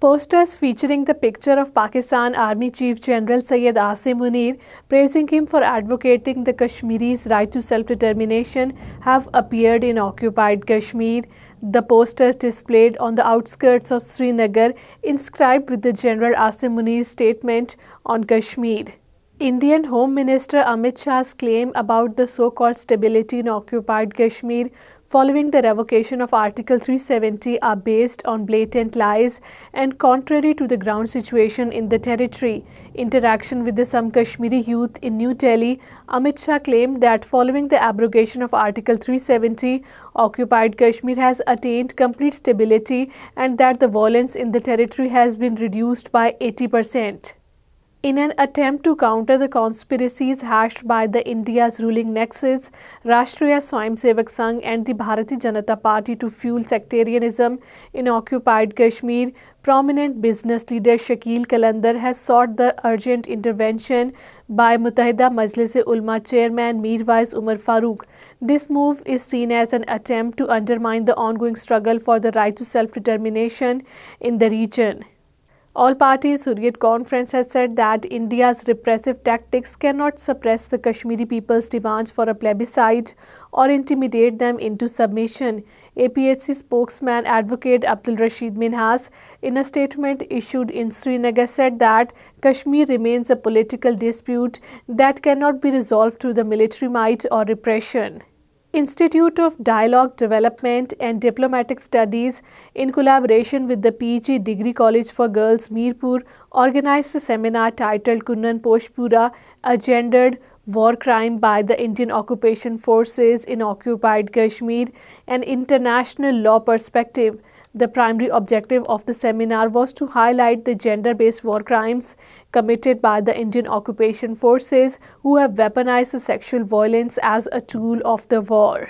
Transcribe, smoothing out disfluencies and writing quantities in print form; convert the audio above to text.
Posters featuring the picture of Pakistan Army Chief General Syed Asim Munir praising him for advocating the Kashmiris' right to self-determination have appeared in occupied Kashmir. The posters displayed on the outskirts of Srinagar inscribed with the General Asim Munir's statement on Kashmir. Indian Home Minister Amit Shah's claim about the so-called stability in occupied Kashmir following the revocation of Article 370 are based on blatant lies and contrary to the ground situation in the territory. Interaction with some Kashmiri youth in New Delhi, Amit Shah claimed that following the abrogation of Article 370, occupied Kashmir has attained complete stability and that the violence in the territory has been reduced by 80%. In an attempt to counter the conspiracies hatched by the India's ruling nexus, Rashtriya Swayamsevak Sangh and the Bharatiya Janata Party to fuel sectarianism in occupied Kashmir, prominent business leader Shakil Kalandar has sought the urgent intervention by Muttahida Majlis-e-Ulama chairman Mirwais Umar Farooq. This move is seen as an attempt to undermine the ongoing struggle for the right to self-determination in the region. All parties Hurriyat Conference has said that India's repressive tactics cannot suppress the Kashmiri people's demands for a plebiscite or intimidate them into submission. APHC spokesman Advocate Abdul Rashid Minhas, in a statement issued in Srinagar, said that Kashmir remains a political dispute that cannot be resolved through the military might or repression. Institute of Dialogue Development and Diplomatic Studies, in collaboration with the PG Degree College for Girls Mirpur, organized a seminar titled Kunnan Poshpura, a gendered war crime by the Indian occupation forces in occupied Kashmir, an international law perspective. The primary objective of the seminar was to highlight the gender-based war crimes committed by the Indian occupation forces who have weaponized sexual violence as a tool of the war.